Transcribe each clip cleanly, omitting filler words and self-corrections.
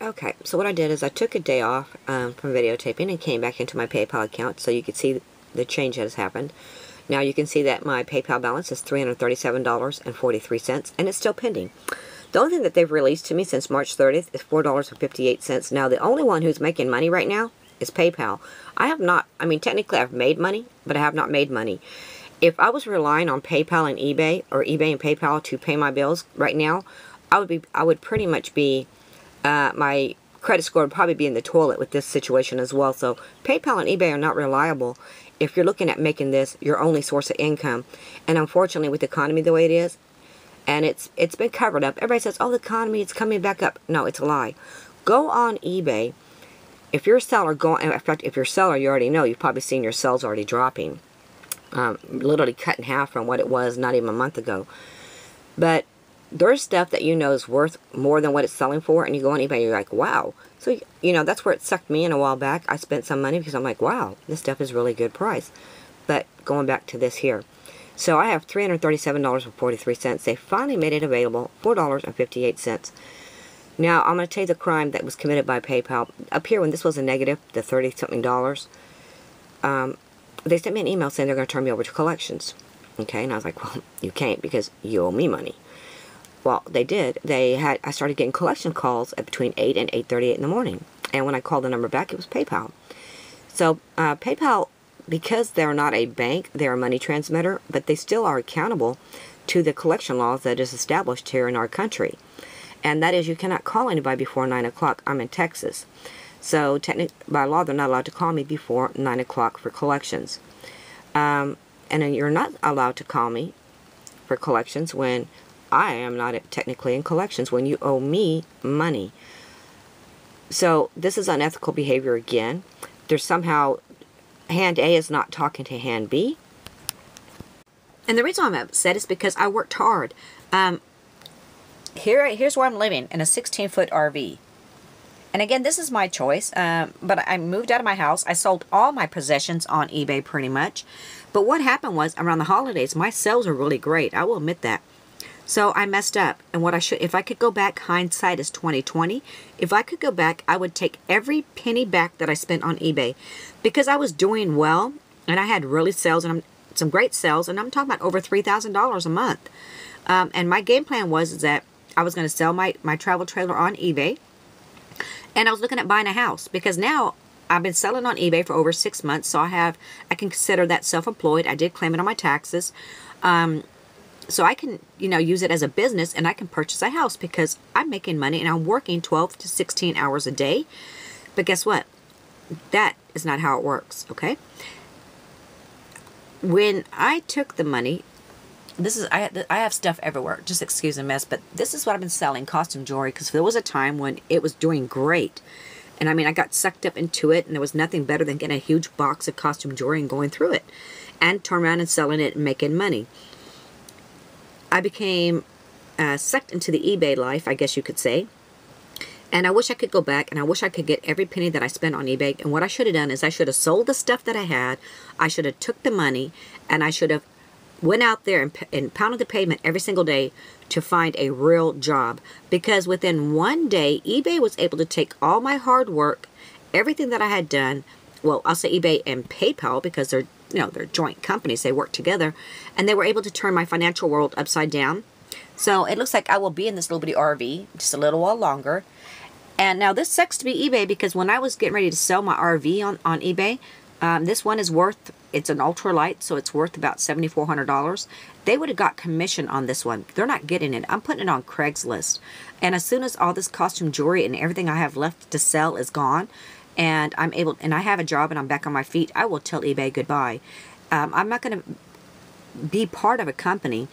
Okay, so what I did is I took a day off from videotaping and came back into my PayPal account so you could see the change that has happened. Now you can see that my PayPal balance is $337.43 and it's still pending. The only thing that they've released to me since March 30th is $4.58. Now the only one who's making money right now is PayPal. I have not, I mean technically I've made money, but I have not made money. If I was relying on PayPal and eBay, or eBay and PayPal to pay my bills right now, I would pretty much be my credit score would probably be in the toilet with this situation as well. So PayPal and eBay are not reliable if you're looking at making this your only source of income. And unfortunately, with the economy the way it is, and it's been covered up. Everybody says, oh, the economy, it's coming back up. No, it's a lie. Go on eBay. If you're a seller, in fact, if you're a seller, you already know, you've probably seen your sales already dropping. Literally cut in half from what it was not even a month ago. But there's stuff that you know is worth more than what it's selling for, and you go on eBay and you're like, wow. So, you know, that's where it sucked me in a while back. I spent some money because I'm like, wow, this stuff is really good price. But going back to this here. So I have $337.43. They finally made it available, $4.58. Now, I'm going to tell you the crime that was committed by PayPal. Up here, when this was a negative, the $30-something dollars, they sent me an email saying they're going to turn me over to collections. Okay, and I was like, well, you can't because you owe me money. Well, they did. I started getting collection calls at between 8 and 8:38 in the morning. And when I called the number back, it was PayPal. So, PayPal, because they're not a bank, they're a money transmitter, but they still are accountable to the collection laws that is established here in our country. And that is, you cannot call anybody before 9 o'clock. I'm in Texas. So, by law, they're not allowed to call me before 9 o'clock for collections. And then you're not allowed to call me for collections when I am not technically in collections, when you owe me money. So, this is unethical behavior again. There's somehow, hand A is not talking to hand B. And the reason I'm upset is because I worked hard. Here's where I'm living, in a 16-foot RV. And again, this is my choice, but I moved out of my house. I sold all my possessions on eBay pretty much. But what happened was, around the holidays, my sales are really great. I will admit that. So I messed up. And what I should, if I could go back, hindsight is 20/20. If I could go back, I would take every penny back that I spent on eBay. Because I was doing well, and I had really sales, and some great sales, and I'm talking about over $3,000 a month. And my game plan was that I was going to sell my travel trailer on eBay. And I was looking at buying a house, because now I've been selling on eBay for over 6 months, so I can consider that self-employed. I did claim it on my taxes. So I can, you know, use it as a business, and I can purchase a house because I'm making money and I'm working 12 to 16 hours a day. But guess what? That is not how it works, okay? When I took the money, I have stuff everywhere. Just excuse the mess, but this is what I've been selling, costume jewelry, because there was a time when it was doing great. And I mean, I got sucked up into it, and there was nothing better than getting a huge box of costume jewelry and going through it. And turn around and selling it and making money. I became sucked into the eBay life, I guess you could say. And I wish I could go back, and I wish I could get every penny that I spent on eBay. And what I should have done is I should have sold the stuff that I had. I should have took the money, and I should have went out there and pounded the pavement every single day to find a real job. Because within one day, eBay was able to take all my hard work, everything that I had done. Well, I'll say eBay and PayPal, because they're, you know, they're joint companies. They work together. And they were able to turn my financial world upside down. So it looks like I will be in this little bitty RV just a little while longer. And now this sucks to be eBay, because when I was getting ready to sell my RV on eBay, this one is worth, it's an ultralight, so it's worth about $7,400. They would have got commission on this one. They're not getting it. I'm putting it on Craigslist. And as soon as all this costume jewelry and everything I have left to sell is gone, and I have a job and I'm back on my feet, I will tell eBay goodbye. I'm not going to be part of a company,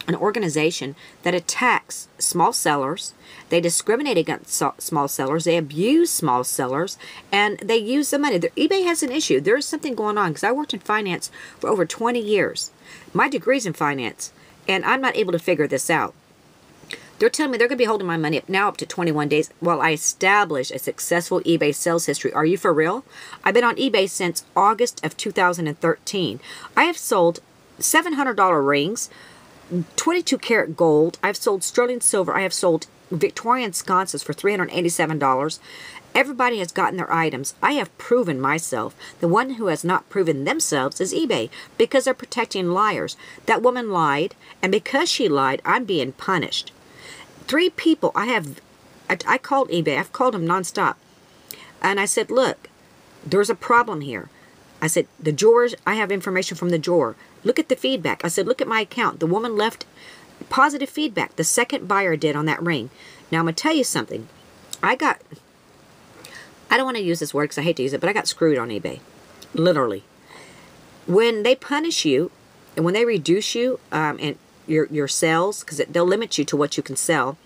an organization that attacks small sellers. They discriminate against small sellers. They abuse small sellers, and they use the money. eBay has an issue. There is something going on, because I worked in finance for over 20 years. My degree's in finance, and I'm not able to figure this out. They're telling me they're going to be holding my money up to 21 days while I establish a successful eBay sales history. Are you for real? I've been on eBay since August of 2013. I have sold $700 rings, 22 karat gold. I've sold sterling silver. I have sold Victorian sconces for $387. Everybody has gotten their items. I have proven myself. The one who has not proven themselves is eBay, because they're protecting liars. That woman lied, and because she lied, I'm being punished. 3 people I called eBay. I've called them nonstop. And I said, look, there's a problem here. I said, the drawers, I have information from the drawer. Look at the feedback. I said, look at my account. The woman left positive feedback. The second buyer did on that ring. Now, I'm going to tell you something. I don't want to use this word because I hate to use it, but I got screwed on eBay. Literally. When they punish you, and when they reduce you and your sales, because they'll limit you to what you can sell,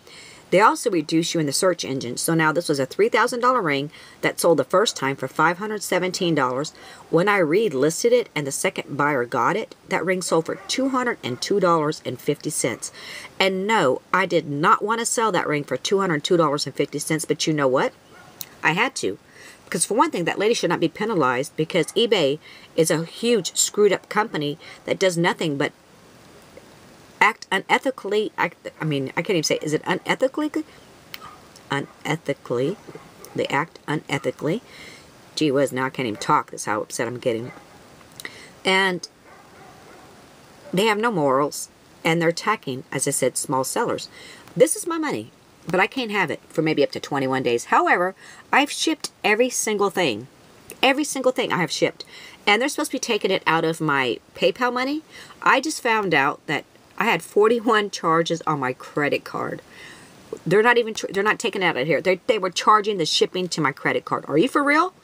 they also reduce you in the search engine. So now this was a $3,000 ring that sold the first time for $517. When I relisted it and the second buyer got it, that ring sold for $202.50. And no, I did not want to sell that ring for $202.50, but you know what? I had to. Because for one thing, that lady should not be penalized, because eBay is a huge screwed up company that does nothing but act unethically. I can't even say, is it unethically? Unethically. They act unethically. Gee whiz, now I can't even talk. That's how upset I'm getting. And they have no morals, and they're attacking, as I said, small sellers. This is my money, but I can't have it for maybe up to 21 days. However, I've shipped every single thing. Every single thing I have shipped. And they're supposed to be taking it out of my PayPal money. I just found out that I had 41 charges on my credit card. They're not taking it out of here. They were charging the shipping to my credit card. Are you for real?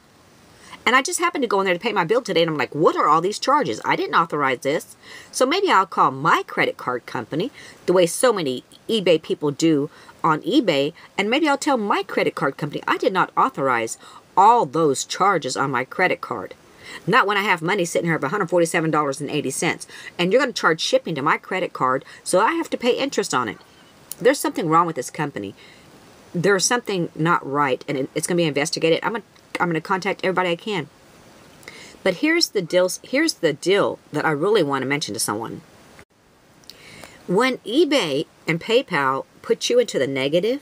And I just happened to go in there to pay my bill today, and I'm like, what are all these charges? I didn't authorize this. So maybe I'll call my credit card company, the way so many eBay people do on eBay, and maybe I'll tell my credit card company I did not authorize all those charges on my credit card. Not when I have money sitting here of $147.80. And you're going to charge shipping to my credit card, so I have to pay interest on it. There's something wrong with this company. There's something not right, and it's going to be investigated. I'm going to contact everybody I can. But here's the deal that I really want to mention to someone. When eBay and PayPal put you into the negative,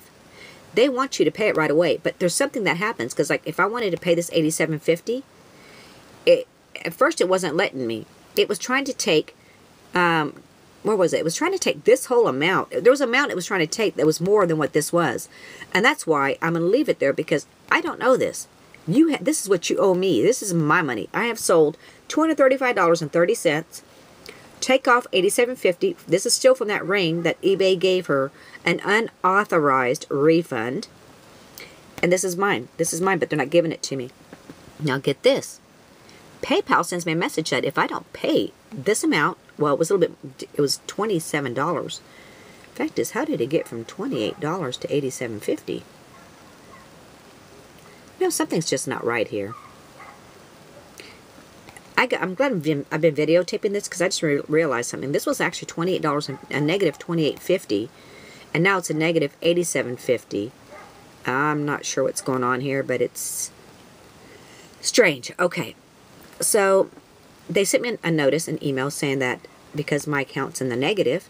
they want you to pay it right away. But there's something that happens, because like if I wanted to pay this $87.50, at first it wasn't letting me. It was trying to take, where was it? It was trying to take this whole amount. There was an amount it was trying to take that was more than what this was. And that's why I'm going to leave it there, because I don't know this. This is what you owe me. This is my money. I have sold $235.30. Take off $87.50. This is still from that ring that eBay gave her an unauthorized refund. And this is mine. This is mine, but they're not giving it to me. Now get this. PayPal sends me a message that if I don't pay this amount, well, it was it was $27. Fact is, how did it get from $28 to $87.50? Something's just not right here. I'm glad I've been videotaping this, because I just realized something. This was actually $28, a negative $28.50, and now it's a negative $87.50. I'm not sure what's going on here, but it's strange. Okay. So they sent me a notice, an email, saying that because my account's in the negative,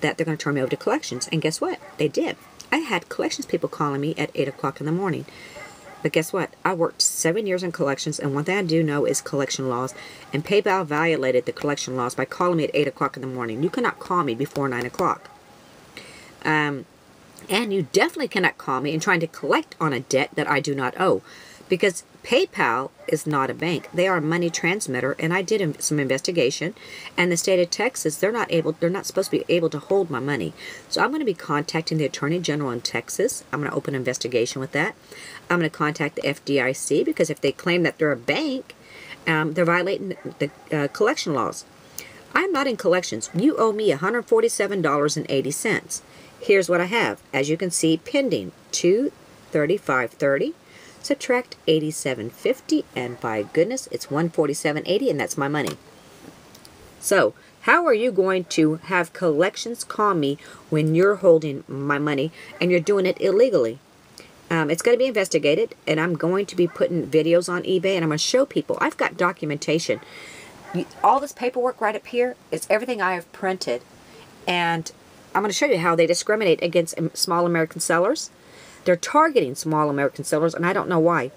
that they're going to turn me over to collections. And guess what? They did. I had collections people calling me at 8 o'clock in the morning. But guess what? I worked 7 years in collections, and one thing I do know is collection laws. And PayPal violated the collection laws by calling me at 8 o'clock in the morning. You cannot call me before 9 o'clock. And you definitely cannot call me and trying to collect on a debt that I do not owe. Because PayPal is not a bank. They are a money transmitter, and I did some investigation, and the state of Texas, they're not supposed to be able to hold my money. So I'm going to be contacting the Attorney General in Texas. I'm going to open an investigation with that. I'm going to contact the FDIC, because if they claim that they're a bank, they're violating the collection laws. I'm not in collections. You owe me $147.80. Here's what I have. As you can see, pending $235.30. Subtract $87.50, and by goodness, it's $147.80, and that's my money. So, how are you going to have collections call me when you're holding my money and you're doing it illegally? It's going to be investigated, and I'm going to be putting videos on eBay, and I'm going to show people. I've got documentation. All this paperwork right up here is everything I have printed, and I'm going to show you how they discriminate against small American sellers. They're targeting small American sellers, and I don't know why.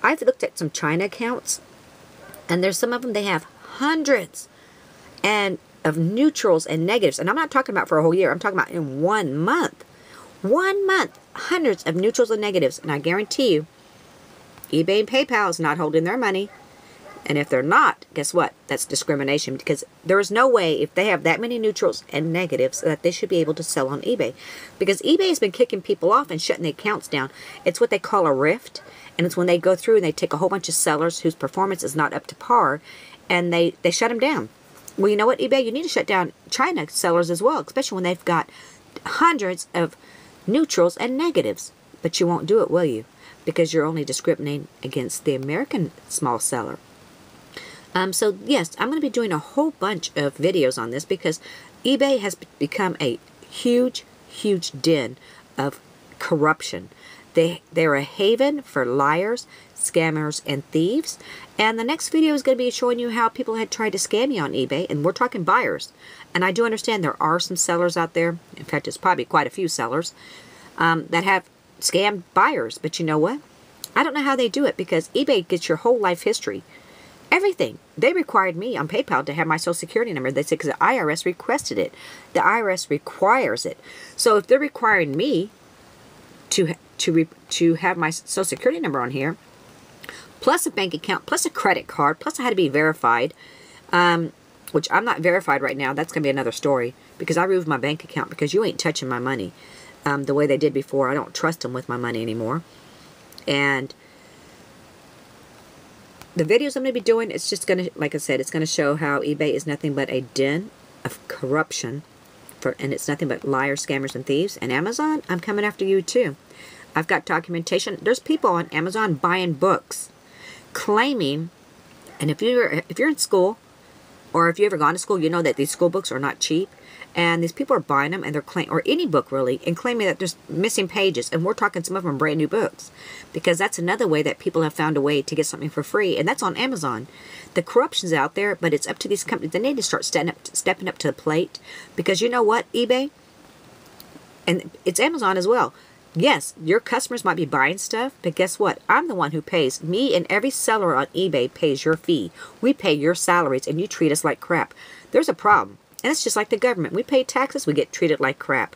I've looked at some China accounts, and there's some of them, they have hundreds of neutrals and negatives. And I'm not talking about for a whole year. I'm talking about in 1 month. 1 month, hundreds of neutrals and negatives. And I guarantee you, eBay and PayPal is not holding their money. And if they're not, guess what? That's discrimination, because there is no way, if they have that many neutrals and negatives, that they should be able to sell on eBay. Because eBay has been kicking people off and shutting the accounts down. It's what they call a rift. And it's when they go through and they take a whole bunch of sellers whose performance is not up to par, and they shut them down. Well, you know what, eBay? You need to shut down China sellers as well, especially when they've got hundreds of neutrals and negatives. But you won't do it, will you? Because you're only discriminating against the American small seller. So yes, I'm going to be doing a whole bunch of videos on this, because eBay has become a huge, huge den of corruption. They're a haven for liars, scammers, and thieves. And the next video is going to be showing you how people had tried to scam you on eBay, and we're talking buyers. And I do understand there are some sellers out there, in fact, it's probably quite a few sellers, that have scammed buyers. But you know what? I don't know how they do it, because eBay gets your whole life history. Everything. They required me on PayPal to have my Social Security number. They said because the IRS requested it. The IRS requires it. So if they're requiring me to have my Social Security number on here, plus a bank account, plus a credit card, plus I had to be verified, which I'm not verified right now. That's going to be another story, because I removed my bank account because you ain't touching my money the way they did before. I don't trust them with my money anymore. And the videos I'm going to be doing, it's just going to, like I said, it's going to show how eBay is nothing but a den of corruption, and it's nothing but liars, scammers, and thieves. And Amazon, I'm coming after you too. I've got documentation. There's people on Amazon buying books, claiming, and if you're in school, or if you've ever gone to school, you know that these school books are not cheap. And these people are buying them, and they're claiming, or any book really, and claiming that there's missing pages. And we're talking some of them brand new books, because that's another way that people have found a way to get something for free, and that's on Amazon. The corruption's out there, but it's up to these companies. They need to start stepping up to the plate, because you know what, eBay, and it's Amazon as well. Yes, your customers might be buying stuff, but guess what? I'm the one who pays. Me and every seller on eBay pays your fee. We pay your salaries, and you treat us like crap. There's a problem. And it's just like the government. We pay taxes, we get treated like crap.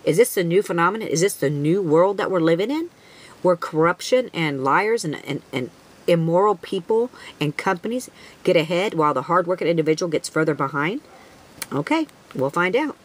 Is this the new phenomenon? Is this the new world that we're living in? Where corruption and liars and immoral people and companies get ahead while the hardworking individual gets further behind? Okay, we'll find out.